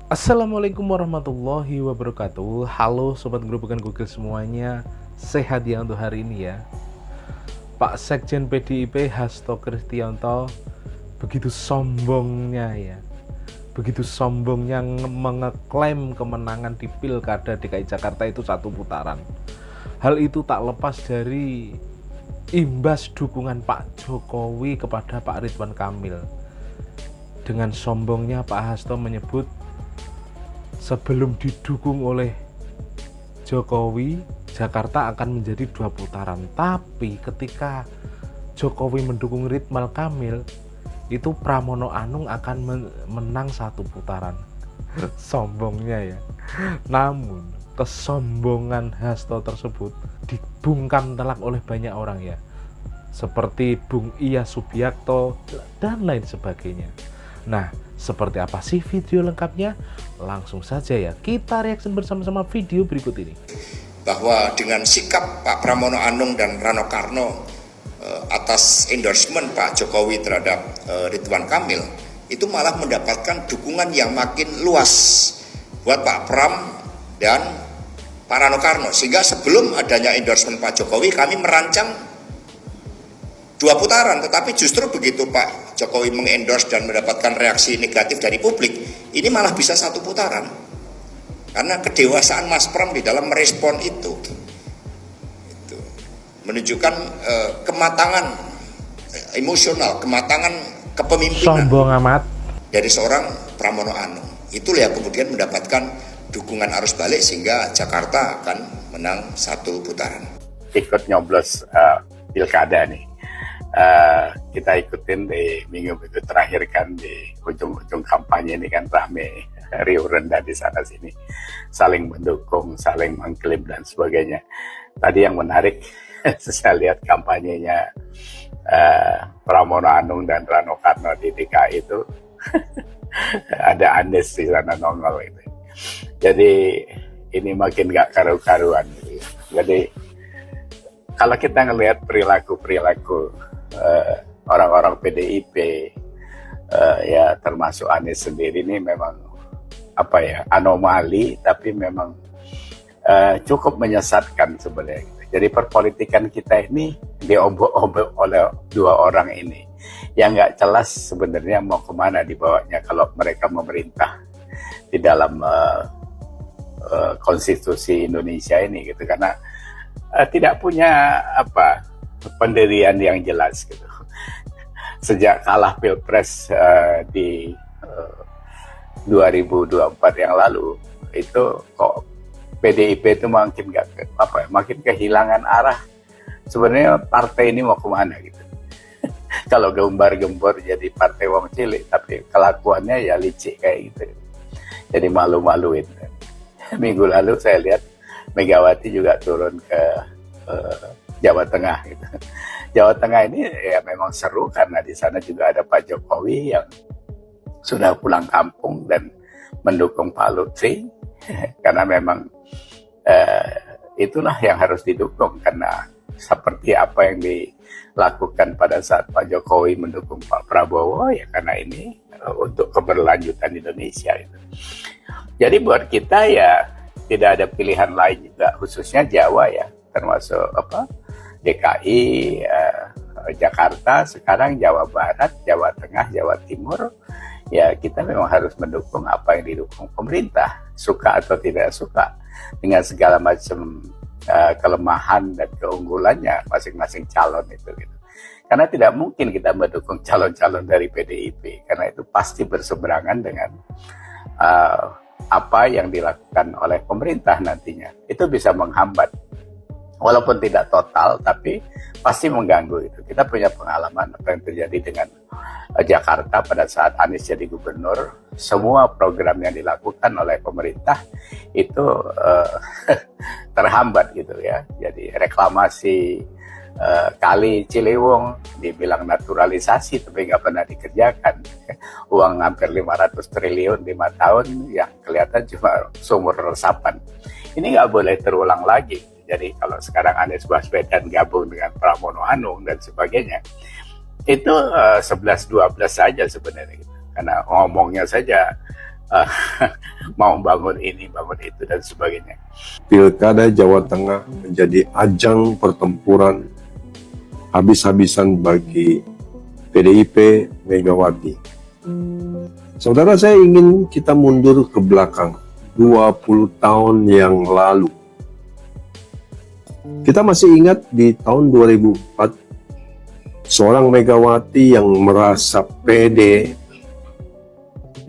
Assalamualaikum warahmatullahi wabarakatuh. Halo Sobat Gerobakan Google semuanya. Sehat ya untuk hari ini ya. Pak Sekjen PDIP Hasto Kristianto begitu sombongnya ya. Begitu sombongnya mengeklaim kemenangan di Pilkada DKI Jakarta itu satu putaran. Hal itu tak lepas dari imbas dukungan Pak Jokowi kepada Pak Ridwan Kamil. Dengan sombongnya Pak Hasto menyebut sebelum didukung oleh Jokowi, Jakarta akan menjadi 2 putaran. Tapi ketika Jokowi mendukung Ridwan Kamil, itu Pramono Anung akan menang 1 putaran. Sombongnya ya. Namun kesombongan Hasto tersebut dibungkam telak oleh banyak orang ya, seperti Bung Iya Subiakto dan lain sebagainya. Nah, seperti apa sih video lengkapnya? Langsung saja ya, kita reaksi bersama-sama video berikut ini. Bahwa dengan sikap Pak Pramono Anung dan Rano Karno atas endorsement Pak Jokowi terhadap Ridwan Kamil, itu malah mendapatkan dukungan yang makin luas buat Pak Pram dan Pak Rano Karno. Sehingga sebelum adanya endorsement Pak Jokowi, kami merancang 2 putaran, tetapi justru begitu Pak Jokowi mengendorse dan mendapatkan reaksi negatif dari publik, ini malah bisa 1 putaran. Karena kedewasaan Mas Pram di dalam merespon itu menunjukkan kematangan emosional, kematangan kepemimpinan Sombong amat dari seorang Pramono Anung. Itulah yang kemudian mendapatkan dukungan arus balik sehingga Jakarta akan menang 1 putaran. Ikut nyoblos pilkada nih. Kita ikutin di minggu-minggu terakhir kan, di ujung-ujung kampanye ini kan rame, riuh rendah di sana sini, saling mendukung, saling mengklaim dan sebagainya. Tadi yang menarik saya lihat kampanyenya Pramono Anung dan Rano Karno di DKI itu ada Anies di sana nongol itu. Jadi ini makin gak karu-karuan gitu. Jadi kalau kita ngelihat perilaku orang-orang PDIP, ya termasuk Anies sendiri ini memang anomali, tapi memang cukup menyesatkan sebenarnya. Jadi perpolitikan kita ini diobok-obok oleh 2 orang ini yang nggak jelas sebenarnya mau kemana dibawanya kalau mereka memerintah di dalam konstitusi Indonesia ini gitu, karena tidak punya pendirian yang jelas gitu. Sejak kalah Pilpres di 2024 yang lalu itu kok PDIP itu makin kehilangan arah. Sebenarnya partai ini mau kemana gitu. Kalau gembar-gembor jadi partai wong cilik, tapi kelakuannya ya licik kayak gitu. Jadi malu-maluin. Minggu lalu saya lihat Megawati juga turun ke Jawa Tengah gitu. Jawa Tengah ini ya memang seru karena di sana juga ada Pak Jokowi yang sudah pulang kampung dan mendukung Pak Lutfi karena memang itulah yang harus didukung, karena seperti apa yang dilakukan pada saat Pak Jokowi mendukung Pak Prabowo, ya karena ini untuk keberlanjutan Indonesia itu. Jadi buat kita ya tidak ada pilihan lain juga, khususnya Jawa ya, termasuk DKI, Jakarta, sekarang Jawa Barat, Jawa Tengah, Jawa Timur. Ya kita memang harus mendukung apa yang didukung pemerintah, suka atau tidak suka, dengan segala macam kelemahan dan keunggulannya masing-masing calon itu gitu. Karena tidak mungkin kita mendukung calon-calon dari PDIP, karena itu pasti berseberangan dengan apa yang dilakukan oleh pemerintah nantinya. Itu bisa menghambat, walaupun tidak total, tapi pasti mengganggu itu. Kita punya pengalaman apa yang terjadi dengan Jakarta pada saat Anies jadi gubernur. Semua program yang dilakukan oleh pemerintah itu terhambat gitu ya. Jadi reklamasi kali Ciliwung dibilang naturalisasi, tapi nggak pernah dikerjakan. Uang hampir 500 triliun 5 tahun yang kelihatan cuma sumur resapan. Ini nggak boleh terulang lagi. Jadi kalau sekarang Anies Baswedan gabung dengan Pramono Anung dan sebagainya, itu 11-12 saja sebenarnya gitu. Karena ngomongnya saja mau bangun ini, bangun itu, dan sebagainya. Pilkada Jawa Tengah menjadi ajang pertempuran habis-habisan bagi PDIP Megawati. Saudara, saya ingin kita mundur ke belakang 20 tahun yang lalu. Kita masih ingat di tahun 2004, seorang Megawati yang merasa pede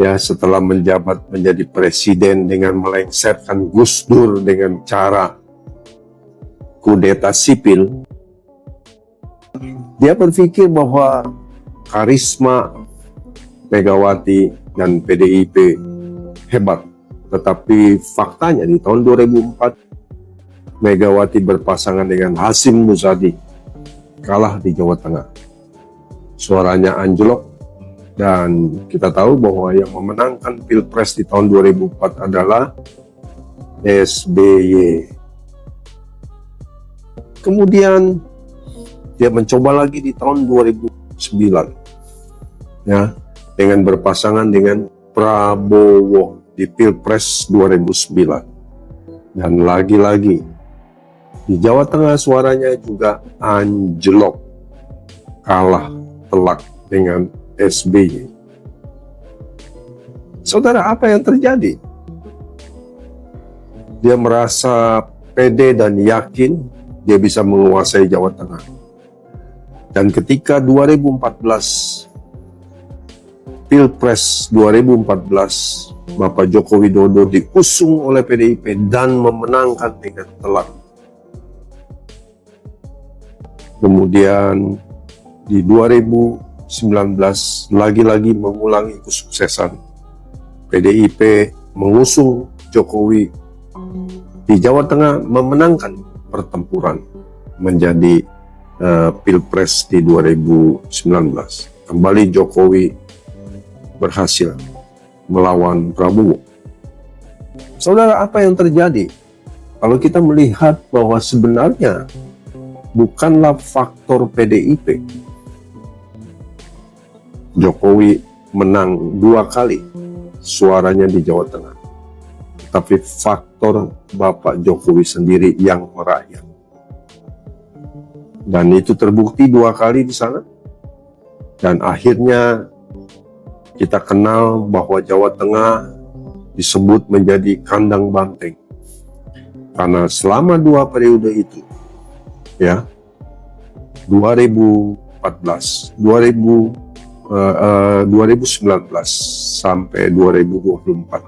ya setelah menjabat menjadi presiden dengan melengsarkan Gus Dur dengan cara kudeta sipil. Dia berpikir bahwa karisma Megawati dan PDIP hebat. Tetapi faktanya di tahun 2004, Megawati berpasangan dengan Hasyim Muzadi, kalah di Jawa Tengah. Suaranya anjlok, dan kita tahu bahwa yang memenangkan Pilpres di tahun 2004 adalah SBY. Kemudian dia mencoba lagi di tahun 2009 ya, dengan berpasangan dengan Prabowo di Pilpres 2009. Dan lagi-lagi di Jawa Tengah suaranya juga anjlok, kalah telak dengan SBY. Saudara, apa yang terjadi? Dia merasa pede dan yakin dia bisa menguasai Jawa Tengah. Dan ketika 2014, Pilpres 2014, Bapak Joko Widodo diusung oleh PDIP dan memenangkan dengan telak. Kemudian di 2019 lagi-lagi mengulangi kesuksesan. PDIP mengusung Jokowi di Jawa Tengah, memenangkan pertempuran menjadi Pilpres di 2019. Kembali Jokowi berhasil melawan Prabowo. Saudara, apa yang terjadi? Kalau kita melihat bahwa sebenarnya bukanlah faktor PDIP. Jokowi menang 2 kali suaranya di Jawa Tengah. Tapi faktor Bapak Jokowi sendiri yang merakyat. Dan itu terbukti 2 kali di sana. Dan akhirnya kita kenal bahwa Jawa Tengah disebut menjadi kandang banteng. Karena selama 2 periode itu, ya, 2014, 2019 sampai 2024,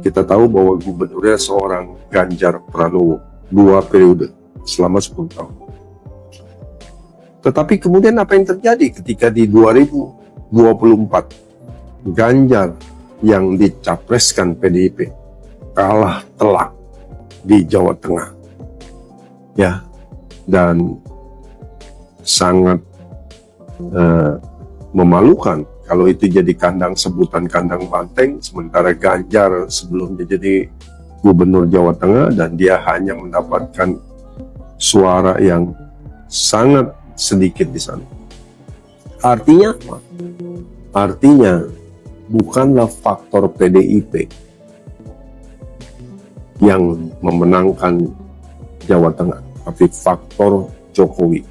kita tahu bahwa gubernurnya seorang Ganjar Pranowo, 2 periode selama 10 tahun. Tetapi kemudian apa yang terjadi ketika di 2024 Ganjar yang dicapreskan PDIP kalah telak di Jawa Tengah, ya, dan sangat memalukan kalau itu jadi sebutan kandang banteng, sementara Ganjar sebelumnya jadi gubernur Jawa Tengah dan dia hanya mendapatkan suara yang sangat sedikit di sana. Artinya apa? Artinya bukanlah faktor PDIP yang memenangkan Jawa Tengah, tapi faktor Jokowi.